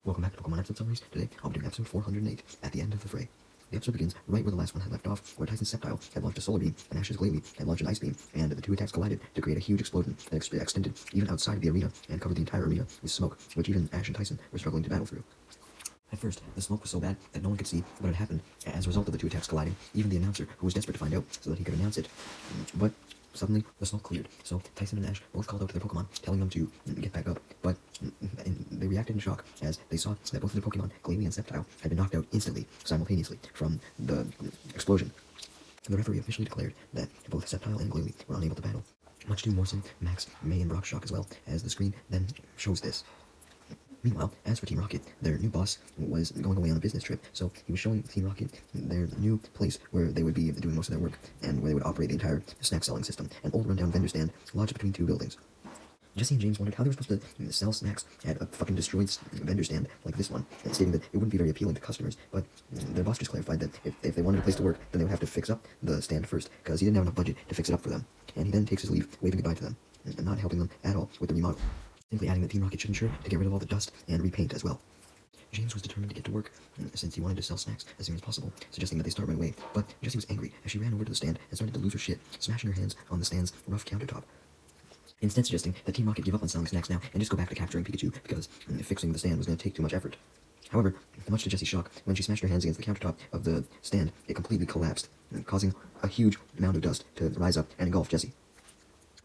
Welcome back to Pokemon episode summaries. Today, I'll be doing episode 408, At the End of the Fray. The episode begins right where the last one had left off, where Tyson's Sceptile had launched a Solar Beam, and Ash's Glalie had launched an Ice Beam, and the two attacks collided to create a huge explosion that extended even outside of the arena and covered the entire arena with smoke, which even Ash and Tyson were struggling to battle through. At first, the smoke was so bad that no one could see what had happened as a result of the two attacks colliding, even the announcer, who was desperate to find out so that he could announce it. But suddenly, the smoke cleared, so Tyson and Ash both called out to their Pokemon, telling them to get back up, but they reacted in shock as they saw that both of their Pokemon, Glalie and Sceptile, had been knocked out instantly, simultaneously, from the explosion. The referee officially declared that both Sceptile and Glalie were unable to battle, much to Morrison, Max, May, and Brock's shock as well, as the screen then shows this. Meanwhile, as for Team Rocket, their new boss was going away on a business trip, so he was showing Team Rocket their new place where they would be doing most of their work, and where they would operate the entire snack selling system, an old rundown vendor stand lodged between two buildings. Jesse and James wondered how they were supposed to sell snacks at a fucking destroyed vendor stand like this one, stating that it wouldn't be very appealing to customers, but their boss just clarified that if they wanted a place to work, then they would have to fix up the stand first, because he didn't have enough budget to fix it up for them, and he then takes his leave, waving goodbye to them, and not helping them at all with the remodel, simply adding that Team Rocket should ensure to get rid of all the dust and repaint as well. James was determined to get to work, since he wanted to sell snacks as soon as possible, suggesting that they start right away, but Jessie was angry as she ran over to the stand and started to lose her shit, smashing her hands on the stand's rough countertop, instead suggesting that Team Rocket give up on selling snacks now and just go back to capturing Pikachu, because fixing the stand was going to take too much effort. However, much to Jessie's shock, when she smashed her hands against the countertop of the stand, it completely collapsed, causing a huge mound of dust to rise up and engulf Jessie.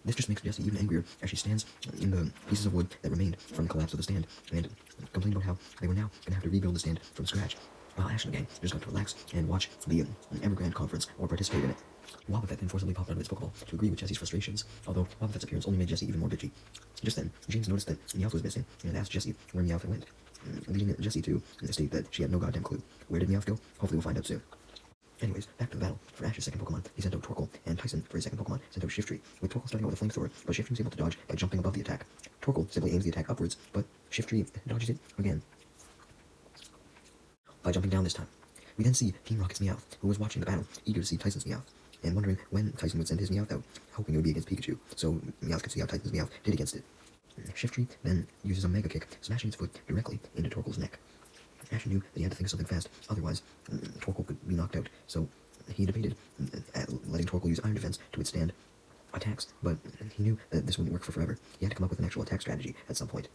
This just makes Jessie even angrier as she stands in the pieces of wood that remained from the collapse of the stand and complained about how they were now going to have to rebuild the stand from scratch, while Ash and the gang just got to relax and watch the Evergrande conference or participate in it. Wobbuffet then forcibly popped out of his Pokeball to agree with Jessie's frustrations, although Wobbuffet's appearance only made Jessie even more bitchy. Just then, James noticed that Meowth was missing and asked Jessie where Meowth went, leading Jessie to state that she had no goddamn clue. Where did Meowth go? Hopefully we'll find out soon. Anyways, back to the battle. For Ash's second Pokemon, he sent out Torkoal, and Tyson, for his second Pokemon, sent out Shiftry, with Torkoal starting out with a Flamethrower, but Shiftry was able to dodge by jumping above the attack. Torkoal simply aims the attack upwards, but Shiftry dodges it again by jumping down this time. We then see Team Rocket's Meowth, who was watching the battle, eager to see Tyson's Meowth, and wondering when Tyson would send his Meowth out, hoping it would be against Pikachu, so Meowth could see how Tyson's Meowth did against it. Shiftry then uses a Mega Kick, smashing his foot directly into Torkoal's neck. Ash knew that he had to think of something fast, otherwise Torkoal could be knocked out, so he debated letting Torkoal use Iron Defense to withstand attacks, but he knew that this wouldn't work for forever. He had to come up with an actual attack strategy at some point.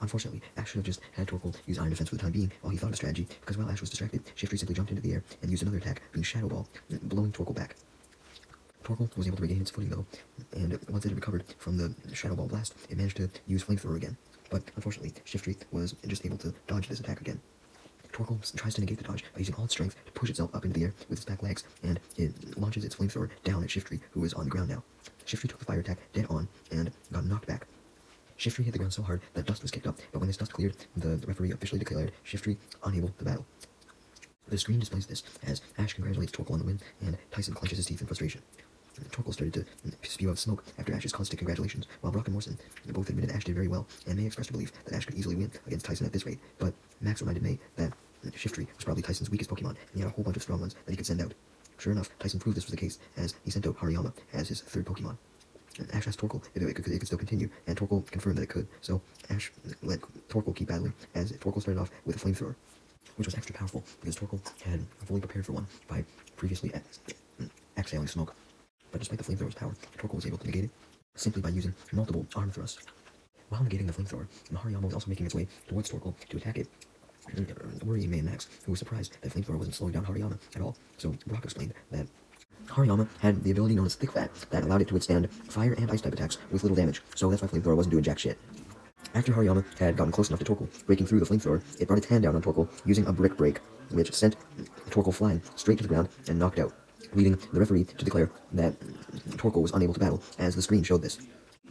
Unfortunately, Ash should have just had Torkoal use Iron Defense for the time being while he thought of a strategy, because while Ash was distracted, Shiftry simply jumped into the air and used another attack, being Shadow Ball, blowing Torkoal back. Torkoal was able to regain its footing though, and once it had recovered from the Shadow Ball blast, it managed to use Flamethrower again. But unfortunately, Shiftry was just able to dodge this attack again. Torkoal tries to negate the dodge by using all its strength to push itself up into the air with its back legs, and it launches its Flamethrower down at Shiftry, who is on the ground now. Shiftry took the fire attack dead on and got knocked back. Shiftry hit the ground so hard that dust was kicked up, but when this dust cleared, the referee officially declared Shiftry unable to battle. The screen displays this as Ash congratulates Torkoal on the win, and Tyson clenches his teeth in frustration. Torkoal started to spew out smoke after Ash's constant congratulations, while Brock and Morrison both admitted Ash did very well, and May expressed her belief that Ash could easily win against Tyson at this rate, but Max reminded May that Shiftry was probably Tyson's weakest Pokemon, and he had a whole bunch of strong ones that he could send out. Sure enough, Tyson proved this was the case, as he sent out Hariyama as his third Pokemon. Ash asked Torkoal if it could still continue, and Torkoal confirmed that it could, so Ash let Torkoal keep battling, as Torkoal started off with a Flamethrower, which was extra powerful because Torkoal had fully prepared for one by previously exhaling smoke. But despite the Flamethrower's power, Torkoal was able to negate it simply by using multiple arm thrusts. While negating the Flamethrower, Hariyama was also making its way towards Torkoal to attack it, worrying May and Max, who was surprised that Flamethrower wasn't slowing down Hariyama at all. So Brock explained that Hariyama had the ability known as Thick Fat that allowed it to withstand fire and ice type attacks with little damage, so that's why Flamethrower wasn't doing jack shit. After Hariyama had gotten close enough to Torkoal, breaking through the Flamethrower, it brought its hand down on Torkoal using a Brick Break, which sent Torkoal flying straight to the ground and knocked out, leading the referee to declare that Torkoal was unable to battle, as the screen showed this.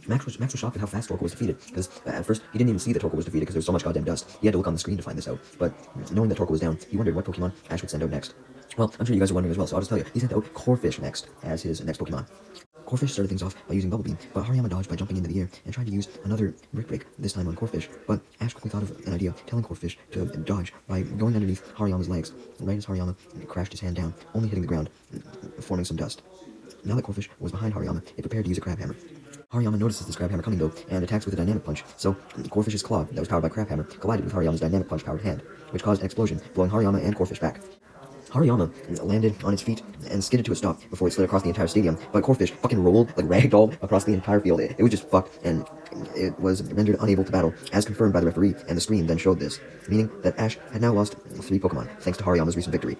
Max was shocked at how fast Torkoal was defeated, because at first he didn't even see that Torkoal was defeated because there was so much goddamn dust. He had to look on the screen to find this out, but knowing that Torkoal was down, he wondered what Pokemon Ash would send out next. Well, I'm sure you guys are wondering as well, so I'll just tell you. He sent out Corphish next as his next Pokemon. Corphish started things off by using Bubble Beam, but Hariyama dodged by jumping into the air and tried to use another Brick Break, this time on Corphish, but Ash quickly thought of an idea, telling Corphish to dodge by going underneath Hariyama's legs, right as Hariyama crashed his hand down, only hitting the ground, forming some dust. Now that Corphish was behind Hariyama, it prepared to use a Crab Hammer. Hariyama notices this Crab Hammer coming though, and attacks with a Dynamic Punch, so Corefish's claw, that was powered by Crab Hammer, collided with Hariyama's Dynamic Punch powered hand, which caused an explosion, blowing Hariyama and Corefish back. Hariyama landed on its feet and skidded to a stop before it slid across the entire stadium, but Corfish fucking rolled like ragdoll across the entire field. It was just fucked, and it was rendered unable to battle, as confirmed by the referee, and the screen then showed this, meaning that Ash had now lost 3 Pokemon, thanks to Hariyama's recent victory.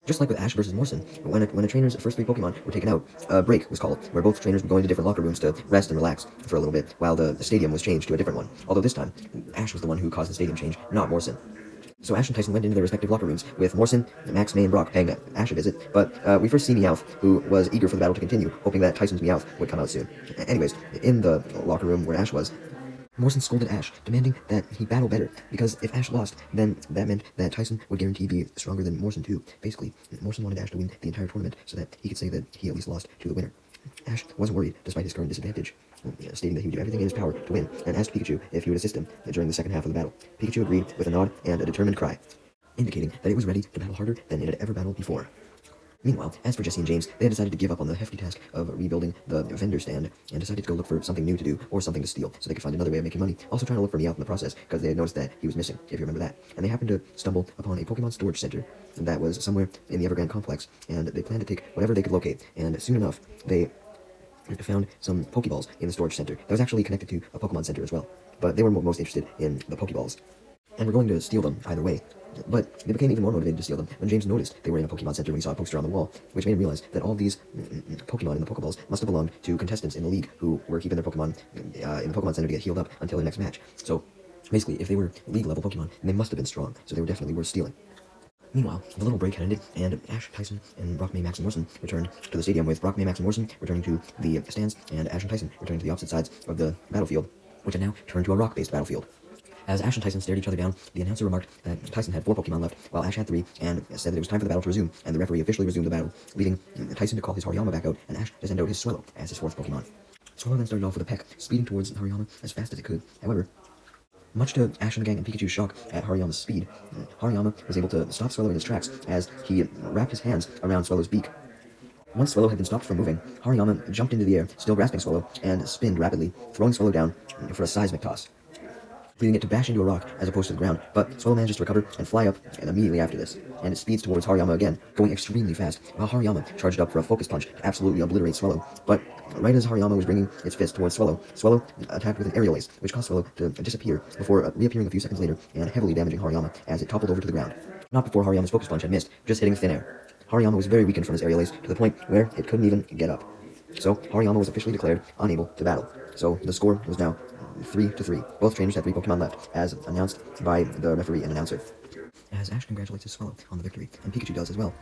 Just like with Ash versus Morrison, when a trainer's first 3 Pokemon were taken out, a break was called, where both trainers would go into different locker rooms to rest and relax for a little bit, while the stadium was changed to a different one. Although this time, Ash was the one who caused the stadium change, not Morrison. So Ash and Tyson went into their respective locker rooms, with Morrison, Max, May, and Brock paying Ash a visit, but we first see Meowth, who was eager for the battle to continue, hoping that Tyson's Meowth would come out soon. Anyways, in the locker room where Ash was, Morrison scolded Ash, demanding that he battle better, because if Ash lost, then that meant that Tyson would guarantee be stronger than Morrison too. Basically, Morrison wanted Ash to win the entire tournament so that he could say that he at least lost to the winner. Ash wasn't worried, despite his current disadvantage, stating that he would do everything in his power to win, and asked Pikachu if he would assist him during the second half of the battle. Pikachu agreed with a nod and a determined cry, indicating that it was ready to battle harder than it had ever battled before. Meanwhile, as for Jesse and James, they had decided to give up on the hefty task of rebuilding the vendor stand and decided to go look for something new to do or something to steal so they could find another way of making money. Also trying to look for Meowth in the process because they had noticed that he was missing, if you remember that. And they happened to stumble upon a Pokemon storage center that was somewhere in the Evergrande complex, and they planned to take whatever they could locate. And soon enough, they found some Pokeballs in the storage center that was actually connected to a Pokemon center as well. But they were most interested in the Pokeballs, and were going to steal them either way. But they became even more motivated to steal them when James noticed they were in a Pokemon Center when he saw a poster on the wall, which made him realize that all these Pokemon in the Pokeballs must have belonged to contestants in the league who were keeping their Pokemon in the Pokemon Center to get healed up until the next match. So basically, if they were league-level Pokemon, they must have been strong, so they were definitely worth stealing. Meanwhile, the little break had ended, and Ash, Tyson, and Brock, May, Max, and Morrison returned to the stadium, with Brock, May, Max, and Morrison returning to the stands, and Ash and Tyson returning to the opposite sides of the battlefield, which had now turned to a rock-based battlefield. As Ash and Tyson stared each other down, the announcer remarked that Tyson had 4 Pokemon left, while Ash had 3, and said that it was time for the battle to resume, and the referee officially resumed the battle, leading Tyson to call his Hariyama back out, and Ash to send out his Swallow as his 4th Pokemon. Swallow then started off with a peck, speeding towards Hariyama as fast as it could. However, much to Ash and the gang and Pikachu's shock at Hariyama's speed, Hariyama was able to stop Swallow in his tracks as he wrapped his hands around Swallow's beak. Once Swallow had been stopped from moving, Hariyama jumped into the air, still grasping Swallow, and spinned rapidly, throwing Swallow down for a seismic toss, leading it to bash into a rock as opposed to the ground, but Swallow manages to recover and fly up and immediately after this, and it speeds towards Hariyama again, going extremely fast, while Hariyama charged up for a focus punch to absolutely obliterate Swallow. But right as Hariyama was bringing its fist towards Swallow, Swallow attacked with an aerial ace, which caused Swallow to disappear before reappearing a few seconds later and heavily damaging Hariyama as it toppled over to the ground. Not before Hariyama's focus punch had missed, just hitting thin air. Hariyama was very weakened from his aerial ace to the point where it couldn't even get up. So Hariyama was officially declared unable to battle. So the score was now 3-3. Both trainers had 3 Pokemon left, as announced by the referee and announcer. As Ash congratulates his Swallow on the victory, and Pikachu does as well,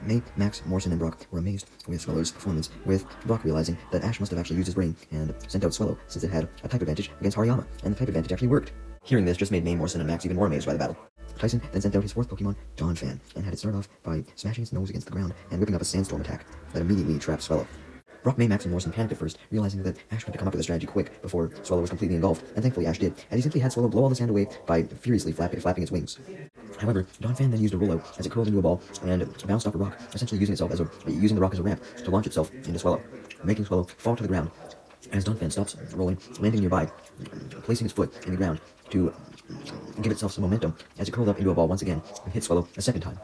May, Max, Morrison, and Brock were amazed with Swallow's performance, with Brock realizing that Ash must have actually used his brain and sent out Swallow since it had a type advantage against Hariyama, and the type advantage actually worked. Hearing this just made May, Morrison, and Max even more amazed by the battle. Tyson then sent out his 4th Pokemon, Donphan, and had it start off by smashing its nose against the ground and whipping up a sandstorm attack that immediately trapped Swallow. Brock, May, Max, and Morrison panicked at first, realizing that Ash had to come up with a strategy quick before Swallow was completely engulfed, and thankfully Ash did, as he simply had Swallow blow all the sand away by furiously flapping its wings. However, Donphan then used a rollout as it curled into a ball and bounced off a rock, essentially using the rock as a ramp to launch itself into Swallow, making Swallow fall to the ground. As Donphan stops rolling, landing nearby, placing its foot in the ground to give itself some momentum as it curled up into a ball once again and hit Swallow a second time.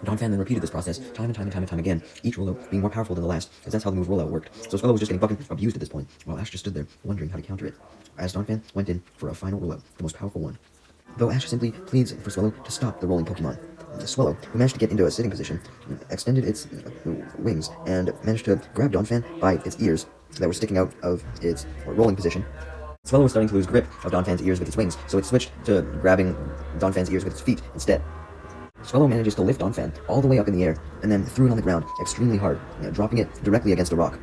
Donphan then repeated this process time and time again, each rollout being more powerful than the last, as that's how the move rollout worked. So Swallow was just getting fucking abused at this point, while Ash just stood there, wondering how to counter it, as Donphan went in for a final rollout, the most powerful one. Though Ash simply pleads for Swallow to stop the rolling Pokemon. Swallow, who managed to get into a sitting position, extended its wings and managed to grab Donphan by its ears that were sticking out of its rolling position. Swallow was starting to lose grip of Donphan's ears with its wings, so it switched to grabbing Donphan's ears with its feet instead. Swallow manages to lift Donphan all the way up in the air, and then threw it on the ground extremely hard, dropping it directly against a rock,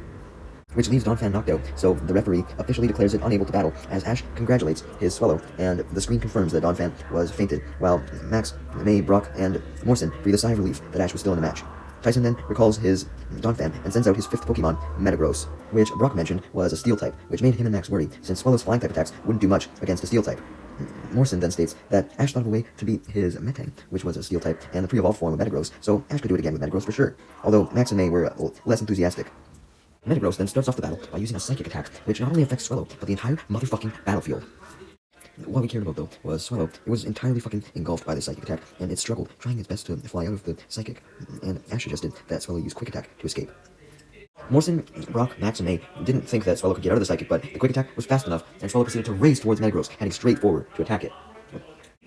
which leaves Donphan knocked out, so the referee officially declares it unable to battle, as Ash congratulates his Swallow, and the screen confirms that Donphan was fainted, while Max, May, Brock, and Morrison breathe a sigh of relief that Ash was still in the match. Tyson then recalls his Donphan and sends out his 5th Pokemon, Metagross, which Brock mentioned was a Steel type, which made him and Max worry, since Swallow's Flying type attacks wouldn't do much against a Steel type. Morrison then states that Ash thought of a way to beat his Metang, which was a Steel type, and the pre-evolved form of Metagross, so Ash could do it again with Metagross for sure, although Max and May were less enthusiastic. Metagross then starts off the battle by using a psychic attack, which not only affects Swellow, but the entire motherfucking battlefield. What we cared about, though, was Swellow. It was entirely fucking engulfed by the psychic attack, and it struggled, trying its best to fly out of the psychic, and Ash suggested that Swellow use Quick Attack to escape. Morrison, Brock, Max, and May didn't think that Swellow could get out of the psychic, but the Quick Attack was fast enough, and Swellow proceeded to race towards Metagross, heading straight forward to attack it.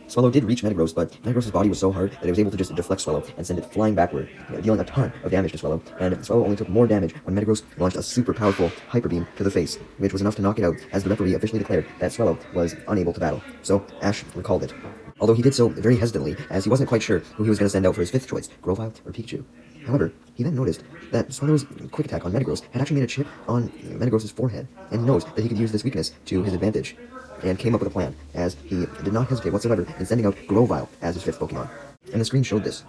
Swellow did reach Metagross, but Metagross's body was so hard that it was able to just deflect Swellow and send it flying backward, dealing a ton of damage to Swellow, and Swellow only took more damage when Metagross launched a super powerful Hyper Beam to the face, which was enough to knock it out, as the referee officially declared that Swellow was unable to battle. So Ash recalled it. Although he did so very hesitantly, as he wasn't quite sure who he was going to send out for his fifth choice, Grovyle or Pikachu. However, he then noticed that Swellow's Quick Attack on Metagross had actually made a chip on Metagross's forehead, and he knows that he could use this weakness to his advantage, and came up with a plan, as he did not hesitate whatsoever in sending out Grovyle as his fifth Pokemon. And the screen showed this.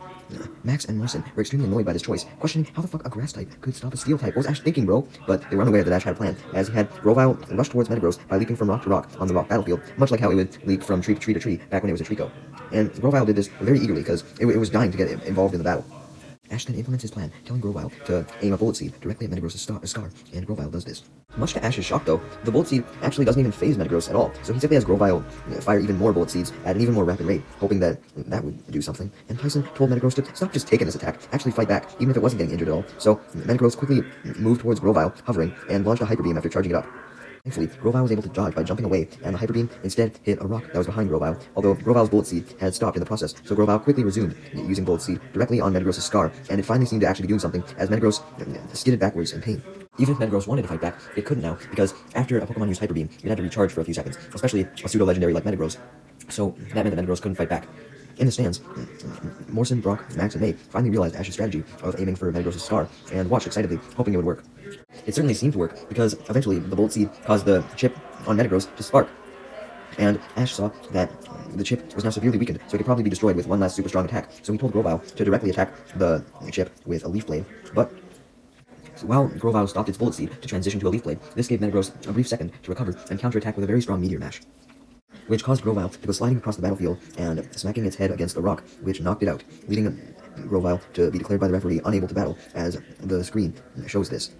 Max and Morrison were extremely annoyed by this choice, questioning how the fuck a grass type could stop a steel type. What was Ash thinking, bro? But they were unaware that Ash had a plan, as he had Grovyle rush towards Metagross by leaping from rock to rock on the rock battlefield, much like how it would leap from tree to tree to tree back when it was a Trico. And Grovyle did this very eagerly, because it was dying to get involved in the battle. Ash then implements his plan, telling Grovyle to aim a Bullet Seed directly at Metagross's scar, and Grovyle does this. Much to Ash's shock, though, the Bullet Seed actually doesn't even phase Metagross at all, so he simply has Grovyle fire even more Bullet Seeds at an even more rapid rate, hoping that that would do something. And Tyson told Metagross to stop just taking this attack, actually fight back, even if it wasn't getting injured at all. So Metagross quickly moved towards Grovyle, hovering, and launched a Hyper Beam after charging it up. Thankfully, Grovyle was able to dodge by jumping away, and the Hyper Beam instead hit a rock that was behind Grovyle, although Grovyle's Bullet Seed had stopped in the process, so Grovyle quickly resumed using Bullet Seed directly on Metagross's scar, and it finally seemed to actually be doing something, as Metagross skidded backwards in pain. Even if Metagross wanted to fight back, it couldn't now, because after a Pokemon used Hyper Beam, it had to recharge for a few seconds, especially a pseudo-legendary like Metagross, so that meant that Metagross couldn't fight back. In the stands, Morrison, Brock, Max, and May finally realized Ash's strategy of aiming for Metagross's scar, and watched excitedly, hoping it would work. It certainly seemed to work, because eventually the Bullet Seed caused the chip on Metagross to spark, and Ash saw that the chip was now severely weakened, so it could probably be destroyed with one last super strong attack, so he told Grovyle to directly attack the chip with a Leaf Blade, but while Grovyle stopped its Bullet Seed to transition to a Leaf Blade, this gave Metagross a brief second to recover and counterattack with a very strong Meteor Mash, which caused Grovyle to go sliding across the battlefield and smacking its head against a rock, which knocked it out, leading Grovyle to be declared by the referee unable to battle, as the screen shows this.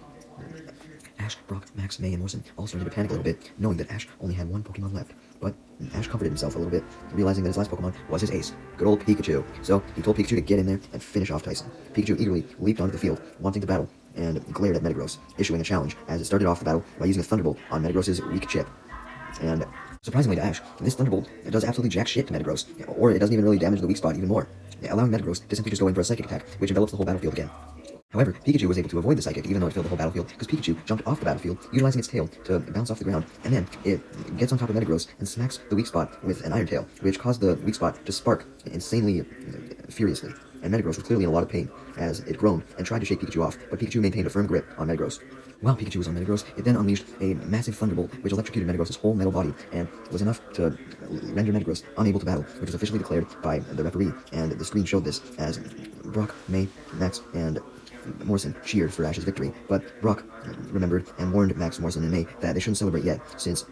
Ash, Brock, Max, May, and Morrison all started to panic a little bit, knowing that Ash only had one Pokemon left. But Ash comforted himself a little bit, realizing that his last Pokemon was his ace, good old Pikachu. So he told Pikachu to get in there and finish off Tyson. Pikachu eagerly leaped onto the field, wanting to battle, and glared at Metagross, issuing a challenge, as it started off the battle by using a Thunderbolt on Metagross's weak chip. And surprisingly to Ash, this Thunderbolt does absolutely jack shit to Metagross, or it doesn't even really damage the weak spot even more, allowing Metagross to simply just go in for a Psychic Attack, which envelops the whole battlefield again. However, Pikachu was able to avoid the Psychic, even though it filled the whole battlefield, because Pikachu jumped off the battlefield, utilizing its tail to bounce off the ground, and then it gets on top of Metagross and smacks the weak spot with an Iron Tail, which caused the weak spot to spark insanely furiously. And Metagross was clearly in a lot of pain, as it groaned and tried to shake Pikachu off, but Pikachu maintained a firm grip on Metagross. While Pikachu was on Metagross, it then unleashed a massive Thunderbolt, which electrocuted Metagross's whole metal body, and was enough to render Metagross unable to battle, which was officially declared by the referee, and the screen showed this, as Brock, May, Max, and Morrison cheered for Ash's victory, but Brock remembered and warned Max, Morrison, and May that they shouldn't celebrate yet, since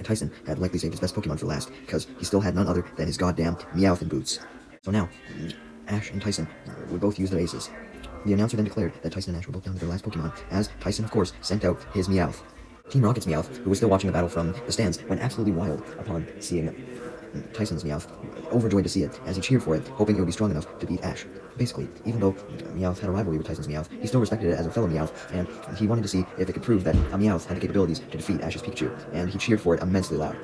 Tyson had likely saved his best Pokemon for last, because he still had none other than his goddamn Meowth and Boots. So now, Ash and Tyson would both use their aces. The announcer then declared that Tyson and Ash were both down to their last Pokemon, as Tyson, of course, sent out his Meowth. Team Rocket's Meowth, who was still watching the battle from the stands, went absolutely wild upon seeing Tyson's Meowth, overjoyed to see it, as he cheered for it, hoping it would be strong enough to beat Ash. Basically, even though Meowth had a rivalry with Tyson's Meowth, he still respected it as a fellow Meowth, and he wanted to see if it could prove that a Meowth had the capabilities to defeat Ash's Pikachu, and he cheered for it immensely loud,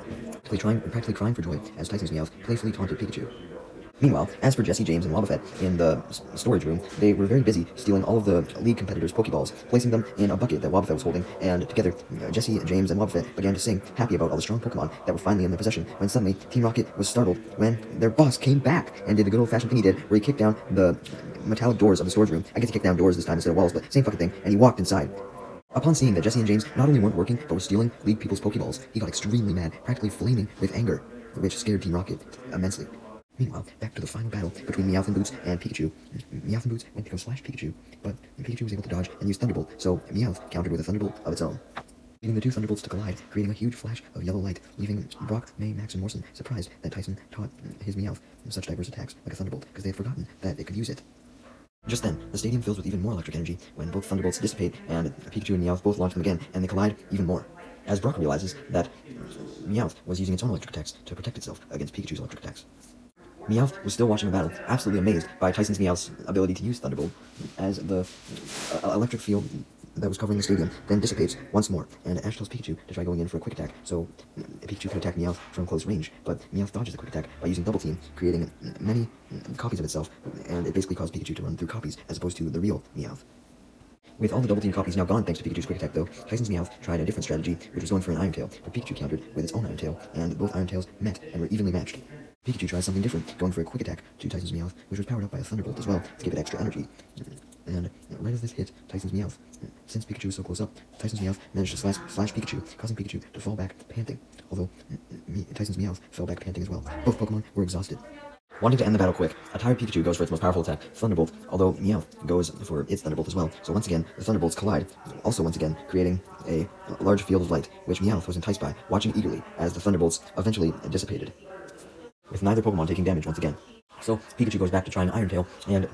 practically crying for joy as Tyson's Meowth playfully taunted Pikachu. Meanwhile, as for Jesse, James, and Wobbuffet in the storage room, they were very busy stealing all of the league competitors' Pokeballs, placing them in a bucket that Wobbuffet was holding, and together, Jesse, James, and Wobbuffet began to sing, happy about all the strong Pokemon that were finally in their possession, when suddenly Team Rocket was startled when their boss came back and did the good old-fashioned thing he did, where he kicked down the metallic doors of the storage room. I guess he kicked down doors this time instead of walls, but same fucking thing, and he walked inside. Upon seeing that Jesse and James not only weren't working, but were stealing league people's Pokeballs, he got extremely mad, practically flaming with anger, which scared Team Rocket immensely. Meanwhile, back to the final battle between Meowth and Boots and Pikachu. Meowth and Boots went to go slash Pikachu, but Pikachu was able to dodge and use Thunderbolt, so Meowth countered with a Thunderbolt of its own, leading the two Thunderbolts to collide, creating a huge flash of yellow light, leaving Brock, May, Max, and Morrison surprised that Tyson taught his Meowth such diverse attacks like a Thunderbolt, because they had forgotten that it could use it. Just then, the stadium fills with even more electric energy when both thunderbolts dissipate and Pikachu and Meowth both launch them again, and they collide even more. As Brock realizes that Meowth was using its own electric attacks to protect itself against Pikachu's electric attacks. Meowth was still watching the battle, absolutely amazed by Tyson's Meowth's ability to use Thunderbolt, as the electric field that was covering the stadium then dissipates once more, and Ash tells Pikachu to try going in for a quick attack, so Pikachu can attack Meowth from close range, but Meowth dodges the quick attack by using Double Team, creating many copies of itself, and it basically caused Pikachu to run through copies as opposed to the real Meowth. With all the Double Team copies now gone thanks to Pikachu's quick attack though, Tyson's Meowth tried a different strategy, which was going for an Iron Tail, but Pikachu countered with its own Iron Tail, and both Iron Tails met and were evenly matched. Pikachu tries something different, going for a quick attack to Tyson's Meowth, which was powered up by a Thunderbolt as well, to give it extra energy. And right as this hit Tyson's Meowth, since Pikachu was so close up, Tyson's Meowth managed to slash Pikachu, causing Pikachu to fall back panting, although Tyson's Meowth fell back panting as well. Both Pokemon were exhausted. Wanting to end the battle quick, a tired Pikachu goes for its most powerful attack, Thunderbolt, although Meowth goes for its Thunderbolt as well. So once again, the Thunderbolts collide, also once again creating a large field of light, which Meowth was enticed by, watching eagerly as the Thunderbolts eventually dissipated, with neither Pokemon taking damage once again. So Pikachu goes back to try an Iron Tail, and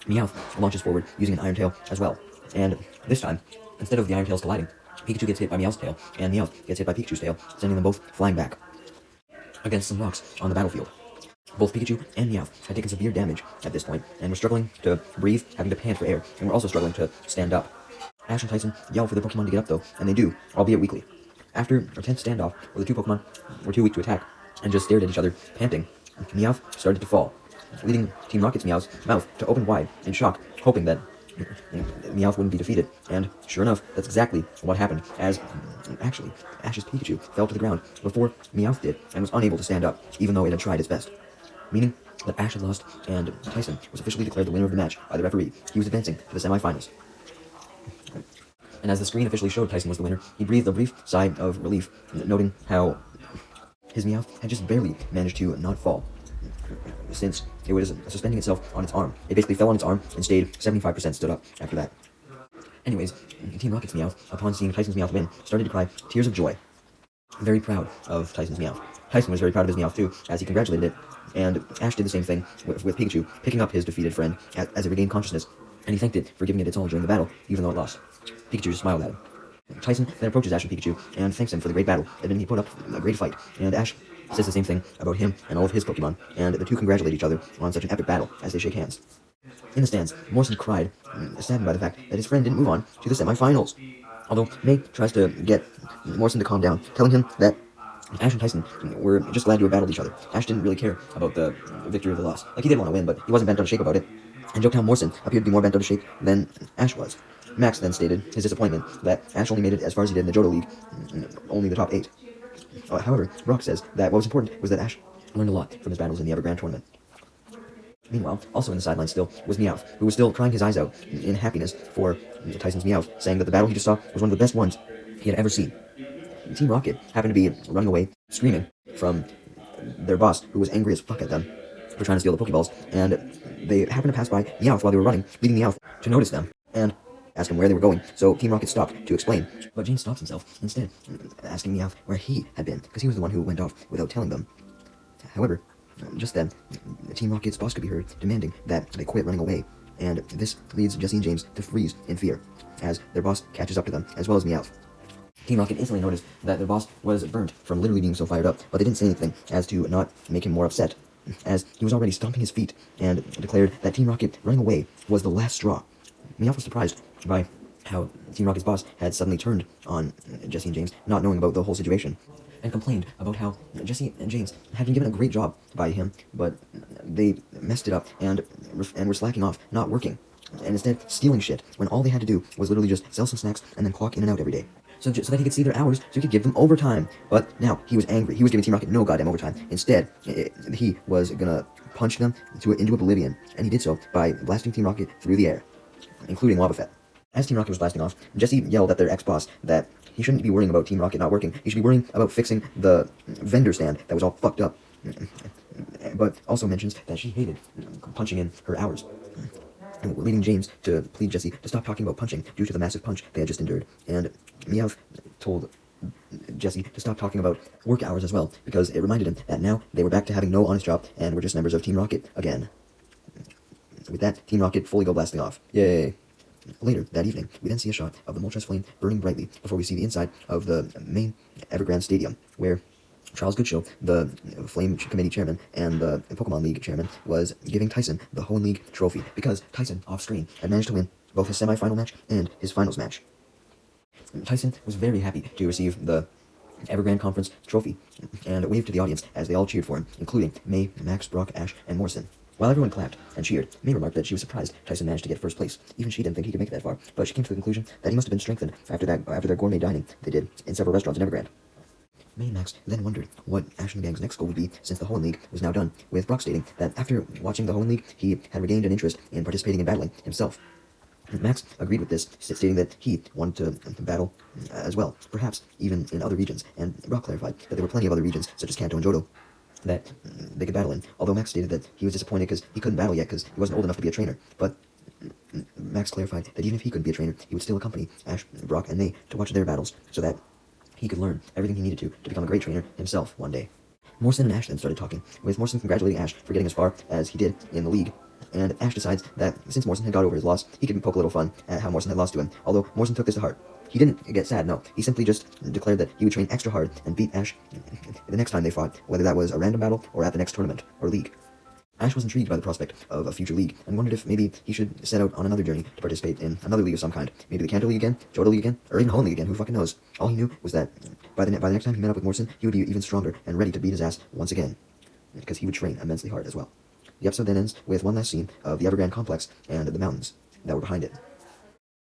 Meowth launches forward using an Iron Tail as well. And this time, instead of the Iron Tails colliding, Pikachu gets hit by Meowth's tail, and Meowth gets hit by Pikachu's tail, sending them both flying back against some rocks on the battlefield. Both Pikachu and Meowth had taken severe damage at this point, and were struggling to breathe, having to pant for air, and were also struggling to stand up. Ash and Tyson yell for the Pokemon to get up though, and they do, albeit weakly. After a tense standoff, where the two Pokemon were too weak to attack, and just stared at each other, panting, Meowth started to fall, leading Team Rocket's Meowth's mouth to open wide in shock, hoping that Meowth wouldn't be defeated. And sure enough, that's exactly what happened, as actually, Ash's Pikachu fell to the ground before Meowth did, and was unable to stand up, even though it had tried its best. Meaning that Ash had lost, and Tyson was officially declared the winner of the match by the referee. He was advancing to the semifinals. And as the screen officially showed Tyson was the winner, he breathed a brief sigh of relief, noting how his Meowth had just barely managed to not fall, since it was suspending itself on its arm. It basically fell on its arm and stayed 75% stood up after that. Anyways, Team Rocket's Meowth, upon seeing Tyson's Meowth win, started to cry tears of joy, very proud of Tyson's Meowth. Tyson was very proud of his Meowth too, as he congratulated it, and Ash did the same thing with Pikachu, picking up his defeated friend as it regained consciousness, and he thanked it for giving it its all during the battle, even though it lost. Pikachu just smiled at him. Tyson then approaches Ash and Pikachu and thanks him for the great battle, admitting he put up a great fight, and Ash says the same thing about him and all of his Pokemon, and the two congratulate each other on such an epic battle as they shake hands. In the stands, Morrison cried, saddened by the fact that his friend didn't move on to the semifinals. Although May tries to get Morrison to calm down, telling him that Ash and Tyson were just glad to have battled each other. Ash didn't really care about the victory or the loss. Like, he did want to win, but he wasn't bent out of shape about it, and joked how Morrison appeared to be more bent out of shape than Ash was. Max then stated his disappointment that Ash only made it as far as he did in the Johto League, only the top 8. However, Brock says that what was important was that Ash learned a lot from his battles in the Evergrande tournament. Meanwhile, also in the sidelines still was Meowth, who was still crying his eyes out in happiness for Tyson's Meowth, saying that the battle he just saw was one of the best ones he had ever seen. Team Rocket happened to be running away, screaming from their boss, who was angry as fuck at them for trying to steal the Pokeballs, and they happened to pass by Meowth while they were running, leading Meowth to notice them, and ask him where they were going, so Team Rocket stopped to explain. But James stops himself, instead, asking Meowth where he had been, because he was the one who went off without telling them. However, just then, Team Rocket's boss could be heard demanding that they quit running away, and this leads Jesse and James to freeze in fear, as their boss catches up to them, as well as Meowth. Team Rocket instantly noticed that their boss was burnt from literally being so fired up, but they didn't say anything as to not make him more upset, as he was already stomping his feet, and declared that Team Rocket running away was the last straw. Meowth was surprised by how Team Rocket's boss had suddenly turned on Jesse and James, not knowing about the whole situation, and complained about how Jesse and James had been given a great job by him, but they messed it up and were slacking off, not working, and instead stealing shit, when all they had to do was literally just sell some snacks and then clock in and out every day. So that he could see their hours, so he could give them overtime. But now, he was angry. He was giving Team Rocket no goddamn overtime. Instead, he was gonna punch them into oblivion, and he did so by blasting Team Rocket through the air, including Wobbuffet. As Team Rocket was blasting off, Jesse yelled at their ex-boss that he shouldn't be worrying about Team Rocket not working. He should be worrying about fixing the vendor stand that was all fucked up. But also mentions that she hated punching in her hours, leading James to plead Jesse to stop talking about punching due to the massive punch they had just endured. And Meowth told Jesse to stop talking about work hours as well, because it reminded him that now they were back to having no honest job and were just members of Team Rocket again. With that, Team Rocket fully go blasting off. Yay! Later that evening, we then see a shot of the Moltres flame burning brightly before we see the inside of the main Evergrande Stadium, where Charles Goodshow, the Flame Committee chairman and the Pokemon League chairman, was giving Tyson the Hoenn League trophy because Tyson, off-screen, had managed to win both his semi-final match and his finals match. Tyson was very happy to receive the Evergrande Conference trophy and waved to the audience as they all cheered for him, including May, Max, Brock, Ash, and Morrison. While everyone clapped and cheered, May remarked that she was surprised Tyson managed to get first place. Even she didn't think he could make it that far, but she came to the conclusion that he must have been strengthened after their gourmet dining they did in several restaurants in Evergrande. May and Max then wondered what Ash and the gang's next goal would be since the Hoenn League was now done, with Brock stating that after watching the Hoenn League, he had regained an interest in participating in battling himself. Max agreed with this, stating that he wanted to battle as well, perhaps even in other regions, and Brock clarified that there were plenty of other regions, such as Kanto and Johto, that they could battle in, although Max stated that he was disappointed because he couldn't battle yet because he wasn't old enough to be a trainer. But Max clarified that even if he couldn't be a trainer, he would still accompany Ash, Brock, and May to watch their battles so that he could learn everything he needed to become a great trainer himself one day. Morrison and Ash then started talking, with Morrison congratulating Ash for getting as far as he did in the league. And Ash decides that since Morrison had got over his loss, he could poke a little fun at how Morrison had lost to him, although Morrison took this to heart. He didn't get sad, no. He simply just declared that he would train extra hard and beat Ash the next time they fought, whether that was a random battle or at the next tournament or league. Ash was intrigued by the prospect of a future league and wondered if maybe he should set out on another journey to participate in another league of some kind. Maybe the Kanto League again, Johto League again, or even Hoenn League again, who fucking knows. All he knew was that by the next time he met up with Morrison, he would be even stronger and ready to beat his ass once again, because he would train immensely hard as well. The episode then ends with one last scene of the Evergrande complex and the mountains that were behind it.